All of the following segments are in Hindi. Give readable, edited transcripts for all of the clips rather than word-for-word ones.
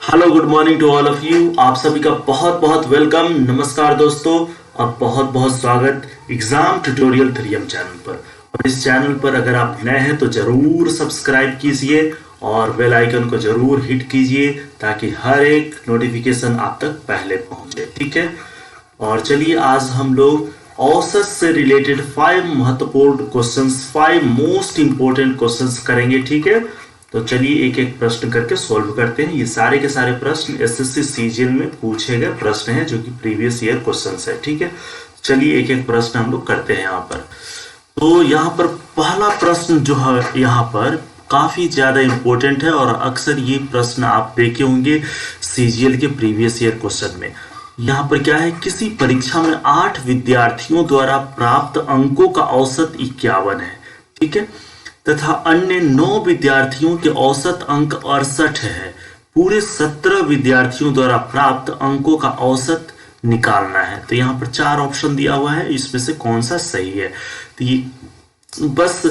Hello, good morning to all of you. आप सभी का बहुत बहुत वेलकम, नमस्कार दोस्तों। अब बहुत बहुत स्वागत एग्जाम ट्यूटोरियल 3M चैनल पर। और इस चैनल पर अगर आप नए हैं तो जरूर सब्सक्राइब कीजिए और बेल आइकन को जरूर हिट कीजिए ताकि हर एक नोटिफिकेशन आप तक पहले पहुंचे। ठीक है, और चलिए आज हम लोग औसत से रिलेटेड 5 महत्वपूर्ण क्वेश्चंस, 5 मोस्ट इंपोर्टेंट क्वेश्चंस करेंगे। ठीक है, तो चलिए एक एक प्रश्न करके सॉल्व करते हैं। ये सारे के सारे प्रश्न एसएससी सीजीएल में पूछे गए प्रश्न हैं जो कि प्रीवियस ईयर क्वेश्चंस है। ठीक है, चलिए एक एक प्रश्न हम लोग करते हैं यहाँ पर। तो यहाँ पर पहला प्रश्न जो है यहाँ पर काफी ज्यादा इंपॉर्टेंट है और अक्सर ये प्रश्न आप देखे होंगे सीजीएल के प्रीवियस ईयर क्वेश्चन में। यहाँ पर क्या है, किसी परीक्षा में 8 विद्यार्थियों द्वारा प्राप्त अंकों का औसत 51 है। ठीक है, तथा अन्य 9 विद्यार्थियों के औसत अंक 68 है। पूरे 17 विद्यार्थियों द्वारा प्राप्त अंकों का औसत निकालना है। तो यहाँ पर 4 ऑप्शन दिया हुआ है, इसमें से कौन सा सही है। तो ये बस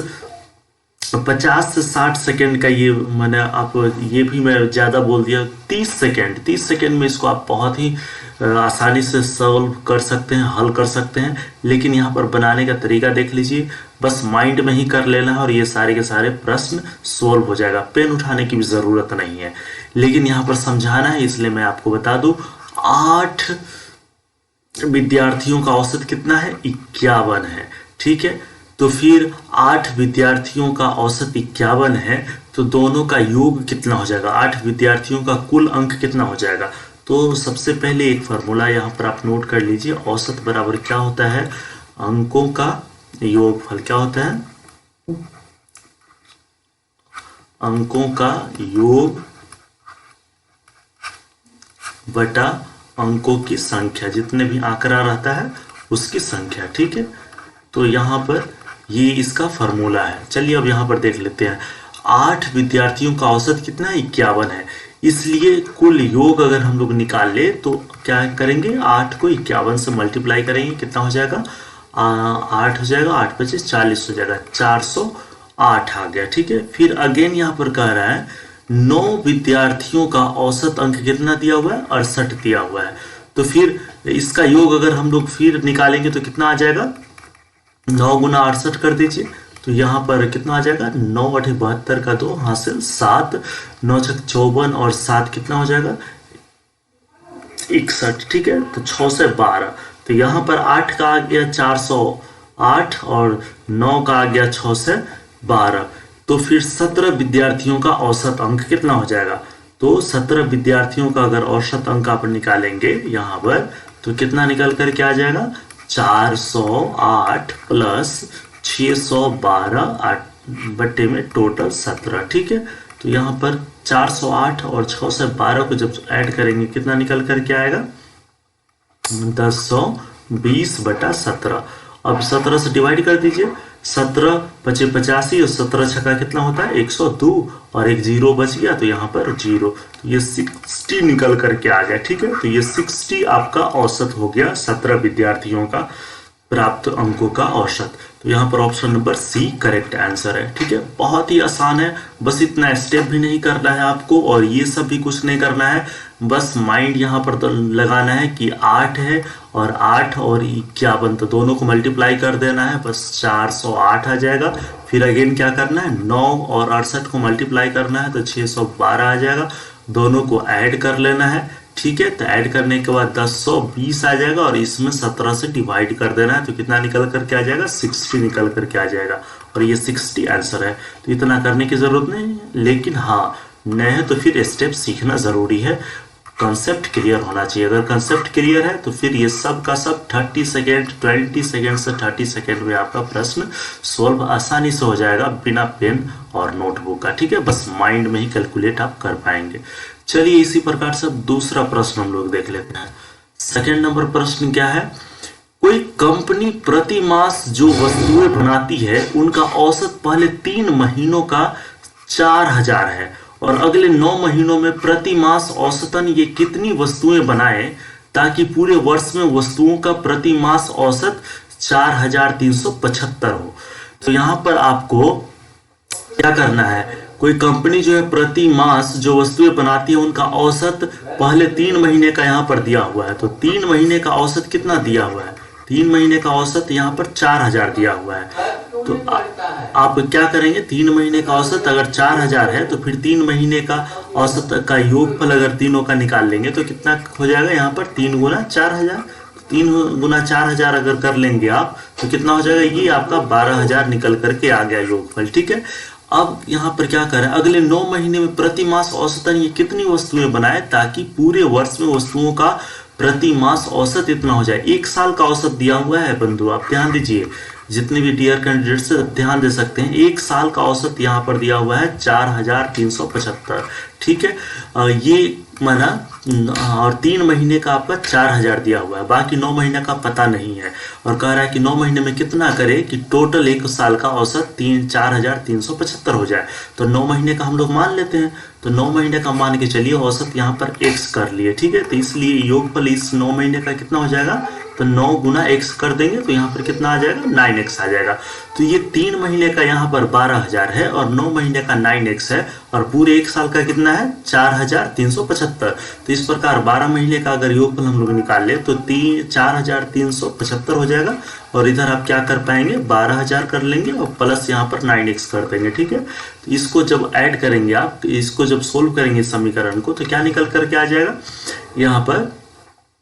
50 से 60 सेकेंड का ये मैंने आप ये भी मैं ज़्यादा बोल दिया। 30 सेकेंड में इसको आप बहुत ही आसानी से सॉल्व कर सकते हैं, हल कर सकते हैं। लेकिन यहाँ पर बनाने का तरीका देख लीजिए, बस माइंड में ही कर लेना है और ये सारे के सारे प्रश्न सॉल्व हो जाएगा। पेन उठाने की भी ज़रूरत नहीं है, लेकिन यहाँ पर समझाना है इसलिए मैं आपको बता दूँ। 8 विद्यार्थियों का औसत कितना है, 51 है। ठीक है, तो फिर 8 विद्यार्थियों का औसत 51 है, तो दोनों का योग कितना हो जाएगा, 8 विद्यार्थियों का कुल अंक कितना हो जाएगा। तो सबसे पहले एक फार्मूला यहाँ पर आप नोट कर लीजिए। औसत बराबर क्या होता है, अंकों का योगफल। क्या होता है, अंकों का योग बटा अंकों की संख्या, जितने भी आंकड़ा रहता है उसकी संख्या। ठीक है, तो यहाँ पर ये इसका फॉर्मूला है। चलिए अब यहाँ पर देख लेते हैं। 8 विद्यार्थियों का औसत कितना है, 51 है। इसलिए कुल योग अगर हम लोग निकाल ले तो क्या करेंगे, 8 को 51 से मल्टीप्लाई करेंगे, कितना हो जाएगा, 8 हो जाएगा, 8 25 40 हो जाएगा, 408 आ गया। ठीक है, फिर अगेन यहाँ पर कह रहा है 9 विद्यार्थियों का औसत अंक कितना दिया हुआ है, 68 दिया हुआ है। तो फिर इसका योग अगर हम लोग फिर निकालेंगे तो कितना आ जाएगा, 9 गुना 68 कर दीजिए, तो यहाँ पर कितना आ जाएगा, 9 8 72 का 2 हासिल 7, 9 6 54 और 7 कितना हो जाएगा, 61। ठीक है, तो 6 से 12, तो यहाँ पर 8 का आ गया 408 और 9 का आ गया 6 से 12। तो फिर 17 विद्यार्थियों का औसत अंक कितना हो जाएगा। तो 17 विद्यार्थियों का अगर औसत अंक आप निकालेंगे यहाँ पर तो कितना निकल कर क्या आ जाएगा, 408 प्लस 612 बट्टे में टोटल 17। ठीक है, तो यहाँ पर 408 और 6 से 12 को जब ऐड करेंगे कितना निकल कर क्या आएगा, 1020 बटा 17। अब 17 से डिवाइड कर दीजिए, 17 पचे 85 और 17 छक्का कितना होता है, 102 और एक जीरो बच गया, तो यहाँ पर 0, तो ये 60 निकल करके आ गया। ठीक है, तो ये 60 आपका औसत हो गया 17 विद्यार्थियों का प्राप्त अंकों का औसत। तो यहाँ पर option number C correct answer है। ठीक है, बहुत ही आसान है, बस इतना स्टेप भी नहीं करना है आपको और ये सब भी कुछ नहीं करना है। बस माइंड यहाँ पर तो लगाना है कि 8 है और 8 और 51, तो दोनों को मल्टीप्लाई कर देना है, बस 408 आ जाएगा। फिर अगेन क्या करना है, 9 और 68 को मल्टीप्लाई करना है तो 612 आ जाएगा, दोनों को ऐड कर लेना है। ठीक है, तो ऐड करने के बाद 1020 आ जाएगा और इसमें 17 से डिवाइड कर देना है, तो कितना निकल करके आ जाएगा, 60 निकल करके आ जाएगा और ये 60 आंसर है। तो इतना करने की जरूरत नहीं है, लेकिन हाँ नए है तो फिर स्टेप सीखना जरूरी है, कंसेप्ट क्लियर होना चाहिए। अगर कंसेप्ट क्लियर है तो फिर ये सब का सब 30 सेकेंड 20 सेकेंड से 30 सेकेंड में आपका प्रश्न सॉल्व आसानी से हो जाएगा बिना पेन और नोटबुक का। ठीक है, बस माइंड में ही कैलकुलेट आप कर पाएंगे। चलिए इसी प्रकार से दूसरा प्रश्न हम लोग देख लेते हैं। सेकेंड नंबर प्रश्न क्या है, कोई कंपनी प्रति मास जो वस्तुएं बनाती है उनका औसत पहले 3 महीनों का 4000 है और अगले 9 महीनों में प्रति मास औसतन ये कितनी वस्तुएं बनाए ताकि पूरे वर्ष में वस्तुओं का प्रति मास औसत 4375 हो। तो यहाँ पर आपको क्या करना है, कोई कंपनी जो है प्रति मास जो वस्तुएं बनाती है उनका औसत पहले 3 महीने का यहाँ पर दिया हुआ है। तो 3 महीने का औसत कितना दिया हुआ है? 3 महीने का औसत यहाँ पर 4000 दिया हुआ है। तो आप क्या करेंगे? 3 महीने का औसत अगर 4000 है तो फिर 3 महीने का औसत का योगफल अगर तीनों का निकाल लेंगे तो कितना हो जाएगा? यहाँ पर 3 गुना 4000, 3 गुना 4000 अगर कर लेंगे आप तो कितना हो जाएगा? ये आपका 12000 निकल करके आ गया योगफल। ठीक है, अब यहाँ पर क्या करें? अगले 9 महीने में प्रति मास औसतन ये कितनी वस्तुएं बनाए ताकि पूरे वर्ष में वस्तुओं का प्रति मास औसत इतना हो जाए। 1 साल का औसत दिया हुआ है बंधु, आप ध्यान दीजिए, जितने भी डियर कैंडिडेट्स ध्यान दे सकते हैं। 1 साल का औसत यहाँ पर दिया हुआ है 4375। ठीक है, ये माना, और 3 महीने का आपका 4000 दिया हुआ है, बाकी 9 महीने का पता नहीं है। और कह रहा है कि 9 महीने में कितना करे कि टोटल 1 साल का औसत 4375 हो जाए। तो 9 महीने का हम लोग मान लेते हैं, तो 9 महीने का मान के चलिए औसत यहाँ पर x कर लिए। ठीक है, तो इसलिए योगफल इस 9 महीने का कितना हो जाएगा? तो 9 गुना x कर देंगे तो यहाँ पर कितना आ जाएगा? 9x आ जाएगा। तो ये 3 महीने का यहाँ पर 12000 है और 9 महीने का 9x है और पूरे 1 साल का कितना है? 4375। तो इस प्रकार 12 महीने का अगर योगफल हम लोग निकाल ले तो 4375 हो जाएगा। और इधर आप क्या कर पाएंगे? 12000 कर लेंगे और प्लस यहाँ पर 9x कर देंगे। ठीक है, तो इसको जब ऐड करेंगे आप, इसको जब सोल्व करेंगे समीकरण को, तो क्या निकल करके आ जाएगा? यहाँ पर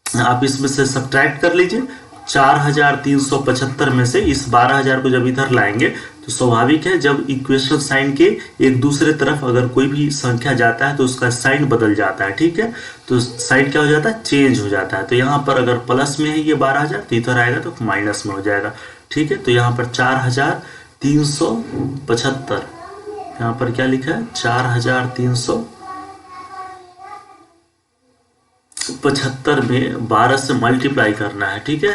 आप इसमें से सब्ट्रैक्ट कर लीजिए। 4375 में से इस 12000 को जब इधर लाएंगे तो स्वाभाविक है, जब इक्वेशन साइन के एक दूसरे तरफ अगर कोई भी संख्या जाता है तो उसका साइन बदल जाता है। ठीक है, तो साइन क्या हो जाता है? चेंज हो जाता है। तो यहाँ पर अगर प्लस में है ये 12000 तो इधर आएगा तो माइनस में हो जाएगा। ठीक है, तो यहाँ पर 4375, यहाँ पर क्या लिखा है? 4375 में 12 से मल्टीप्लाई करना है। ठीक है,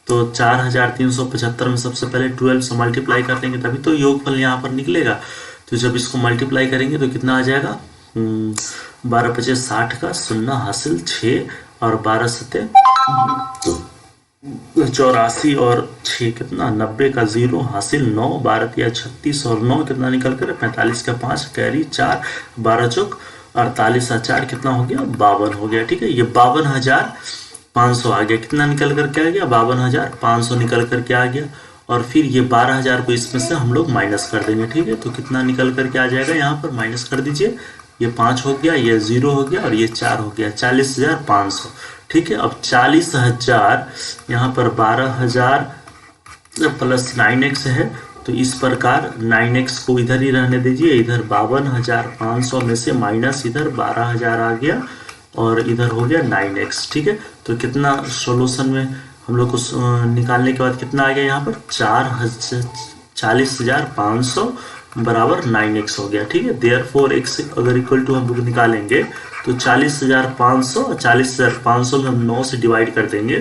तो 4375 में सबसे पहले 12 से मल्टीप्लाई कर देंगे तभी तो योगफल यहाँ पर निकलेगा। तो जब इसको मल्टीप्लाई करेंगे तो कितना आ जाएगा? 12 पचे 60 का 0 हासिल 6 और 12 सते 84 और 6 कितना? 90 का 0 हासिल 9, 12 या 36 और 9 कितना निकल कर? 45 का 5 कैरी 4, 12 चौक 48 और 4 कितना हो गया? 52 हो गया। ठीक है, ये 52500 आ गया। कितना निकल करके आ गया? 52500 निकल करके आ गया। और फिर ये 12000 को इसमें से हम लोग माइनस कर देंगे। ठीक है, तो कितना निकल करके आ जाएगा? यहाँ पर माइनस कर दीजिए, ये 5 हो गया, ये 0 हो गया और ये 4 हो गया, 40500। ठीक है, अब 40000 यहाँ पर 12000 प्लस 9x है, तो इस प्रकार 9x को इधर ही रहने दीजिए। इधर 52500 में से माइनस इधर 12000 आ गया और इधर हो गया 9x। ठीक है, तो कितना सॉल्यूशन में हम लोग को निकालने के बाद कितना आ गया? यहाँ पर 40500 बराबर 9x हो गया। ठीक है, देयरफॉर x अगर इक्वल टू हम लोग निकालेंगे तो 40500 और 40500 में हम 9 से डिवाइड कर देंगे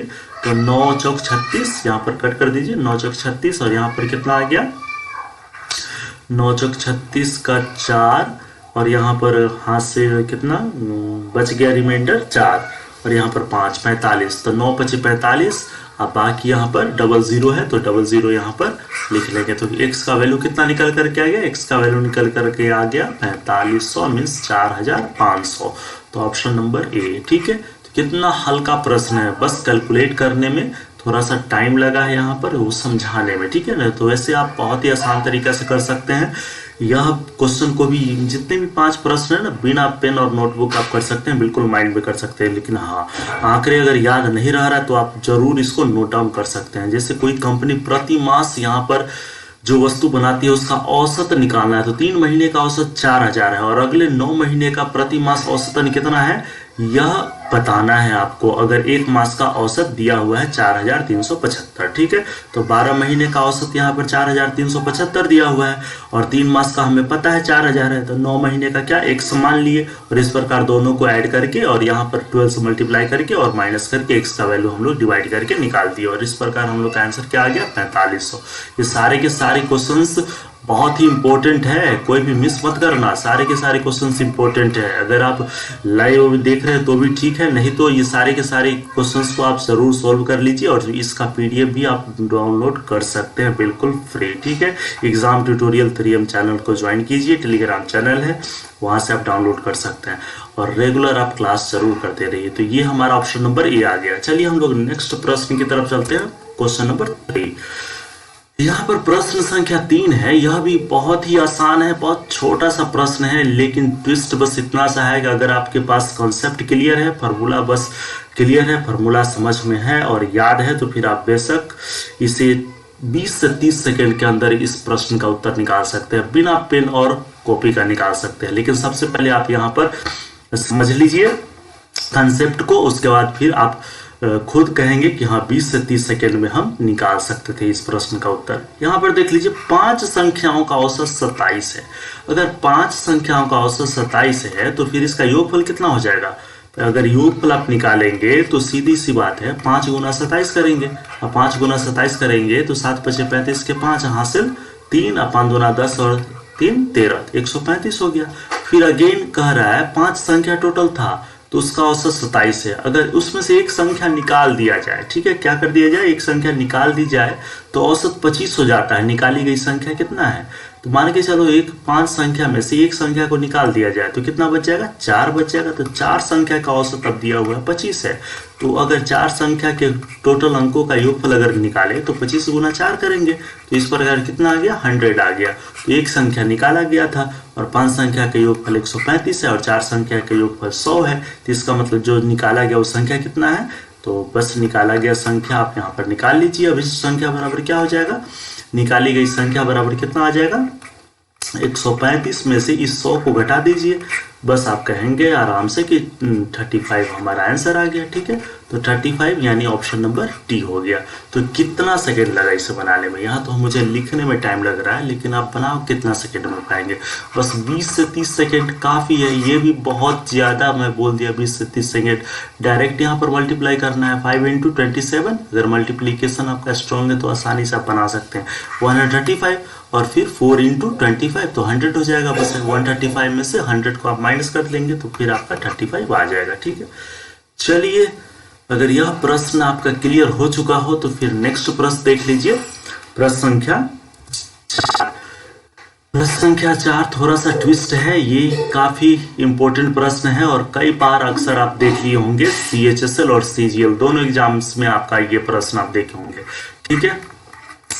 तो 9 चौक 36, यहाँ पर कट कर दीजिए, 9 चौक 36 और यहाँ पर कितना आ गया? 9 चौक 36 का 4 और यहाँ पर हाथ से कितना बच गया? रिमाइंडर 4 और यहाँ पर 5, 45। तो 9 पचे 45, अब बाकी यहाँ पर 00 है तो 00 यहाँ पर लिख लेंगे। तो x का वैल्यू कितना निकल करके आ गया? x का वैल्यू निकल करके आ गया 4500 मीन्स 4500। तो ऑप्शन नंबर ए। ठीक है, तो कितना हल्का प्रश्न है, बस कैलकुलेट करने में थोड़ा सा टाइम लगा है यहाँ पर वो समझाने में। ठीक है ना, तो वैसे आप बहुत ही आसान तरीके से कर सकते हैं। यह क्वेश्चन को भी, जितने भी 5 प्रश्न है ना, बिना पेन और नोटबुक आप कर सकते हैं, बिल्कुल माइंड में कर सकते हैं। लेकिन हाँ, आंकड़े अगर याद नहीं रह रहा है तो आप जरूर इसको नोट डाउन कर सकते हैं। जैसे कोई कंपनी प्रति मास यहाँ पर जो वस्तु बनाती है उसका औसत निकालना है, तो 3 महीने का औसत 4000 है और अगले 9 महीने का प्रति मास औसतन कितना है यह बताना है आपको। अगर 1 मास का औसत दिया हुआ है 4375, ठीक है, तो 12 महीने का औसत यहाँ पर 4375 दिया हुआ है और 3 मास का हमें पता है 4000 है, तो 9 महीने का क्या x मान लिए और इस प्रकार दोनों को ऐड करके और यहाँ पर 12 से मल्टीप्लाई करके और माइनस करके x का वैल्यू हम लोग डिवाइड करके निकाल दिए और इस प्रकार हम लोग का आंसर क्या आ गया 4500। ये सारे के सारे क्वेश्चंस बहुत ही इंपॉर्टेंट है, कोई भी मिस मत करना, सारे के सारे क्वेश्चंस इंपॉर्टेंट है। अगर आप लाइव देख रहे हैं तो भी ठीक है, नहीं तो ये सारे के सारे क्वेश्चंस को आप जरूर सोल्व कर लीजिए और इसका पीडीएफ भी आप डाउनलोड कर सकते हैं बिल्कुल फ्री, ठीक है। एग्जाम ट्यूटोरियल 3M चैनल को ज्वाइन कीजिए, टेलीग्राम चैनल है, वहां से आप डाउनलोड कर सकते हैं और रेगुलर आप क्लास जरूर करते रहिए। तो ये हमारा ऑप्शन नंबर ए आ गया। चलिए हम लोग नेक्स्ट प्रश्न की तरफ चलते हैं, क्वेश्चन नंबर 3। यहाँ पर प्रश्न संख्या 3 है, यह भी बहुत ही आसान है, बहुत छोटा सा प्रश्न है, लेकिन ट्विस्ट बस इतना सा है कि अगर आपके पास कॉन्सेप्ट क्लियर है, फार्मूला बस क्लियर है, फार्मूला समझ में है और याद है, तो फिर आप बेशक इसे 20 से 30 सेकेंड के अंदर इस प्रश्न का उत्तर निकाल सकते हैं, बिना पेन और कॉपी का निकाल सकते हैं। लेकिन सबसे पहले आप यहाँ पर समझ लीजिए कंसेप्ट को, उसके बाद फिर आप खुद कहेंगे कि हाँ 20 से 30 सेकेंड में हम निकाल सकते थे इस प्रश्न का उत्तर। यहाँ पर देख लीजिए 5 संख्याओं का औसत 27 है। अगर 5 संख्याओं का औसत 27 है तो फिर इसका योगफल कितना हो जाएगा? अगर योगफल आप निकालेंगे तो सीधी सी बात है 5 गुना 27 करेंगे, और 5 गुना 27 करेंगे तो 7 पचे 35 के 5 हासिल 3, 5 दूना 10 और 3 13, 135 हो गया। फिर अगेन कह रहा है 5 संख्या टोटल था तो उसका औसत 27 है। अगर उसमें से एक संख्या निकाल दिया जाए, ठीक है, क्या कर दिया जाए, एक संख्या निकाल दी जाए तो औसत 25 हो जाता है। निकाली गई संख्या कितना है, तो मान के चलो एक 5 संख्या में से एक संख्या को निकाल दिया जाए तो कितना बच जाएगा, 4 बच जाएगा। तो 4 संख्या का औसत अब दिया हुआ है 25 है, तो अगर 4 संख्या के टोटल अंकों का योगफल अगर निकाले तो 25 गुना 4 करेंगे तो इस प्रकार कितना आ गया, 100 आ गया। तो एक संख्या निकाला गया था और 5 संख्या का योगफल 135 है और 4 संख्या का योगफल 100 है। तो इसका मतलब जो निकाला गया वो संख्या कितना है, तो बस निकाला गया संख्या आप यहाँ पर निकाल लीजिए। अब इस संख्या बराबर क्या हो जाएगा, निकाली गई संख्या बराबर कितना आ जाएगा, 135 में से इस 100 को घटा दीजिए, बस आप कहेंगे आराम से कि 35 हमारा आंसर आ गया, ठीक है। तो 35 यानी ऑप्शन नंबर डी हो गया। तो कितना सेकंड लगा इसे बनाने में, यहाँ तो मुझे लिखने में टाइम लग रहा है, लेकिन आप बनाओ कितना सेकंड में पाएंगे, बस 20 से 30 सेकंड काफ़ी है। ये भी बहुत ज़्यादा मैं बोल दिया, 20 से 30 सेकंड। डायरेक्ट यहाँ पर मल्टीप्लाई करना है 5 × 27। अगर मल्टीप्लीकेशन आपका स्ट्रॉन्ग है तो आसानी से आप बना सकते हैं 135 और फिर 4 × 25 तो 100 हो जाएगा। बस 135 में से 100 को आप माइनस कर लेंगे तो फिर आपका 35 आ जाएगा, ठीक है। चलिए, अगर यह प्रश्न आपका क्लियर हो चुका हो तो फिर नेक्स्ट प्रश्न देख लीजिए, प्रश्न संख्या 4। प्रश्न संख्या 4 थोड़ा सा ट्विस्ट है, ये काफी इंपॉर्टेंट प्रश्न है और कई बार अक्सर आप देख लिए होंगे, CHSL और CGL दोनों एग्जाम्स में आपका ये प्रश्न आप देखे होंगे, ठीक है।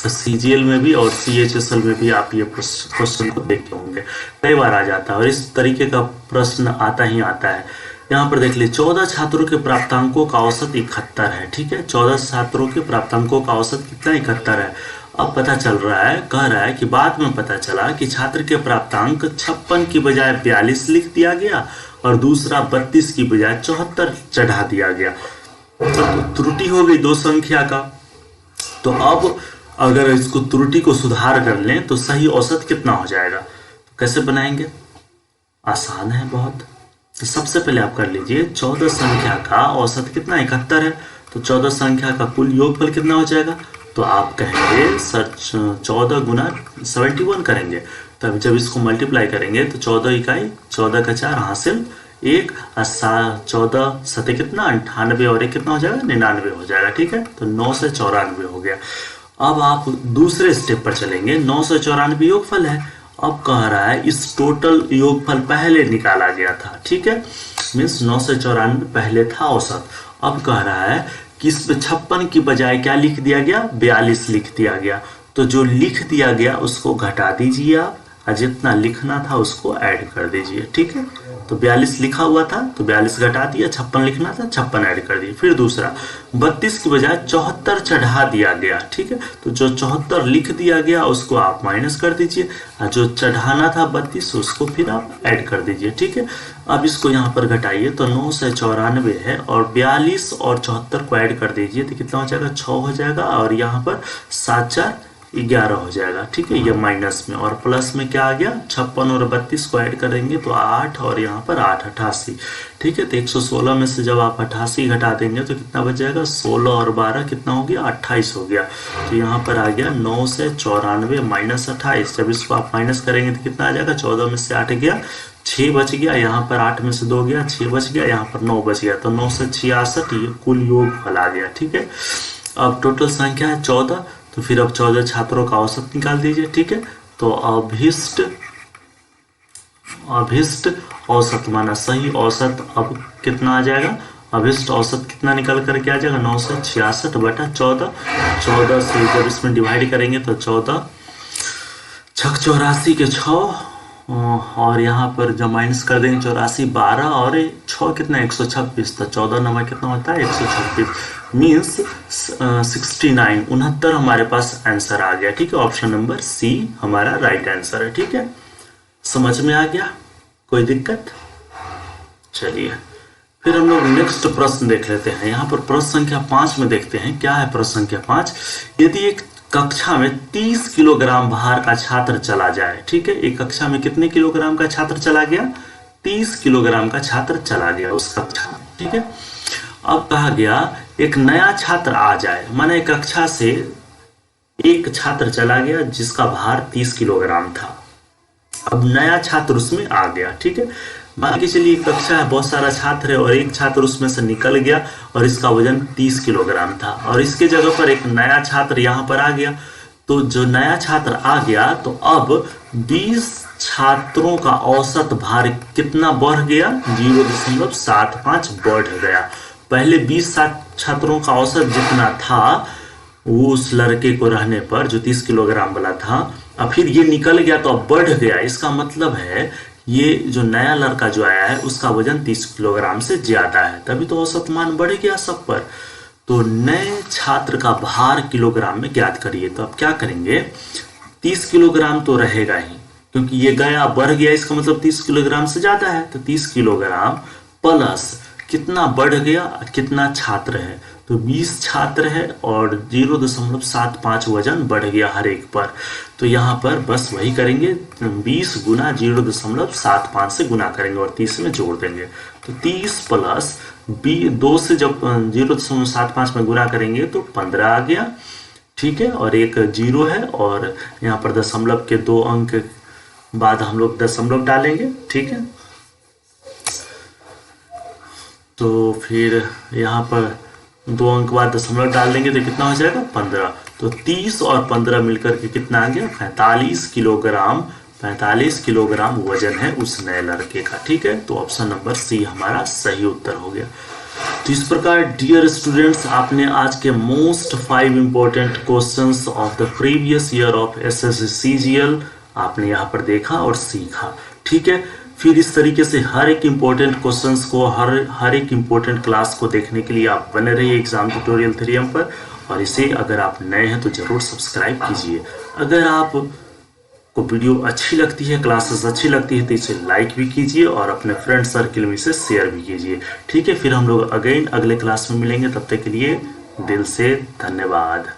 CGL में भी और CHSL में भी आप ये क्वेश्चन को देखे होंगे, कई बार आ जाता है और इस तरीके का प्रश्न आता ही आता है। यहाँ पर देख लीजिए 14 छात्रों के प्राप्तांकों का औसत 71 है, ठीक है। 14 छात्रों के प्राप्तांकों का औसत कितना, 71 है। अब पता चल रहा है, कह रहा है कि बाद में पता चला कि छात्र के प्राप्तांक 56 की बजाय 42 लिख दिया गया और दूसरा 32 की बजाय 74 चढ़ा दिया गया। तो त्रुटि हो गई 2 संख्या का। तो अब अगर इसको त्रुटि को सुधार कर लें तो सही औसत कितना हो जाएगा, तो कैसे बनाएंगे, आसान है बहुत। तो सबसे पहले आप कर लीजिए 14 संख्या का औसत कितना, 71 है, तो 14 संख्या का कुल योगफल कितना हो जाएगा, तो आप कहेंगे सर 14 गुना 71 करेंगे। तब जब इसको मल्टीप्लाई करेंगे तो 14 इकाई 14 का 4 हासिल 1, 14 सते कितना 98 और 1 कितना हो जाएगा, 99 हो जाएगा, ठीक है। तो 9 से 94 हो गया। अब आप दूसरे स्टेप पर चलेंगे, 9 से 94 योगफल है। अब कह रहा है इस टोटल योगफल पहले निकाला गया था, ठीक है, मीन्स 9 से 94 पहले था औसत। अब कह रहा है कि इस पे 56 की बजाय क्या लिख दिया गया, 42 लिख दिया गया। तो जो लिख दिया गया उसको घटा दीजिए आप, और जितना लिखना था उसको ऐड कर दीजिए, ठीक है। तो 42 लिखा हुआ था तो 42 घटा दिया, 56 लिखना था 56 ऐड कर दिए। फिर दूसरा 32 की बजाय 74 चढ़ा दिया गया, ठीक है। तो जो 74 लिख दिया गया उसको आप माइनस कर दीजिए, और जो चढ़ाना था 32 उसको फिर आप ऐड कर दीजिए, ठीक है। अब इसको यहाँ पर घटाइए तो 9 से 94 है और 42 और 74 को ऐड कर दीजिए तो कितना हो जाएगा, 6 हो जाएगा। और यहाँ पर 7 4 11 हो जाएगा। ठीक है, ये माइनस में, और प्लस में क्या आ गया 56 और 32 को ऐड करेंगे तो 8 और यहाँ पर 8 88। ठीक है, तो 116 में से जब आप 88 घटा देंगे तो कितना बच जाएगा, 16 और 12 कितना हो गया 28 हो गया। तो यहाँ पर आ गया 9 से 94 माइनस 28। जब इसको आप माइनस करेंगे तो कितना आ जाएगा, 14 में से 8 गया 6 बच गया, यहाँ पर 8 में से 2 गया 6 बच गया, यहाँ पर 9 बच गया, तो 9 से 66 ये कुल योगफल आ गया। ठीक है, अब टोटल संख्या है 14, तो फिर अब 14 छात्रों का औसत निकाल दीजिए। ठीक है, तो अभिष्ट औसत माना सही औसत अब कितना आ जाएगा, अभिष्ट औसत कितना निकल कर के आ जाएगा 966 बटा 14। 14 से जब इसमें डिवाइड करेंगे तो 14 छक 84 के 6, और यहाँ पर जब माइनस कर देंगे 84 12 और 6 कितना 126, तो 14 नंबर कितना होता है 126, मीन्स 69 69 हमारे पास आंसर आ गया। ठीक है, ऑप्शन नंबर सी हमारा राइट आंसर है। ठीक है, समझ में आ गया, कोई दिक्कत? चलिए फिर हम लोग नेक्स्ट प्रश्न देख लेते हैं। यहाँ पर प्रश्न संख्या 5 में देखते हैं क्या है। प्रश्न संख्या 5, यदि एक कक्षा में 30 किलोग्राम भार का छात्र चला जाए। ठीक है, एक कक्षा में कितने किलोग्राम का छात्र चला गया, 30 किलोग्राम का छात्र चला गया उस कक्षा में। ठीक है, अब कहा गया एक नया छात्र आ जाए, माने कक्षा से एक छात्र चला गया जिसका भार 30 किलोग्राम था, अब नया छात्र उसमें आ गया। ठीक है, मान के चलिए कक्षा है, बहुत सारा छात्र है और एक छात्र उसमें से निकल गया और इसका वजन 30 किलोग्राम था, और इसके जगह पर एक नया छात्र यहाँ पर आ गया। तो जो नया छात्र आ गया तो अब 20 छात्रों का औसत भार कितना बढ़ गया, 0.75 बढ़ गया। पहले 20 छात्रों का औसत जितना था वो उस लड़के को रहने पर जो 30 किलोग्राम वाला था, अब फिर ये निकल गया तो अब बढ़ गया। इसका मतलब है ये जो नया लड़का जो आया है उसका वजन 30 किलोग्राम से ज्यादा है, तभी तो औसत मान बढ़ गया सब पर। तो नए छात्र का भार किलोग्राम में ज्ञात करिए। तो अब क्या करेंगे, 30 किलोग्राम तो रहेगा ही, क्योंकि ये गया बढ़ गया, इसका मतलब 30 किलोग्राम से ज्यादा है। तो 30 किलोग्राम प्लस कितना बढ़ गया, कितना छात्र है, तो 20 छात्र है और 0.75 वजन बढ़ गया हर एक पर। तो यहाँ पर बस वही करेंगे, 20 गुना 0.75 से गुना करेंगे और 30 में जोड़ देंगे। तो 30 प्लस 2 से जब 0.75 में गुना करेंगे तो 15 आ गया। ठीक है, और एक 0 है और यहाँ पर दशमलव के 2 अंक बाद हम लोग दशमलव डालेंगे। ठीक है, तो फिर यहाँ पर 2 अंक बाद दशमलव डाल देंगे तो कितना हो जाएगा 15। तो 30 और 15 मिलकर के कितना आ गया 45 किलोग्राम। 45 किलोग्राम वजन है उस नए लड़के का। ठीक है, तो ऑप्शन नंबर सी हमारा सही उत्तर हो गया। तो इस प्रकार डियर स्टूडेंट्स, आपने आज के most 5 important questions of the previous year of SSC CGL आपने यहाँ पर देखा और सीखा। ठीक है, फिर इस तरीके से हर एक इम्पोर्टेंट क्वेश्चंस को हर एक इम्पोर्टेंट क्लास को देखने के लिए आप बने रहिए एग्जाम ट्यूटोरियल थ्रियम पर, और इसे अगर आप नए हैं तो जरूर सब्सक्राइब कीजिए। अगर आप को वीडियो अच्छी लगती है, क्लासेस अच्छी लगती है तो इसे लाइक भी कीजिए और अपने फ्रेंड सर्किल में इसे शेयर भी कीजिए। ठीक है, फिर हम लोग अगेन अगले क्लास में मिलेंगे, तब तक के लिए दिल से धन्यवाद।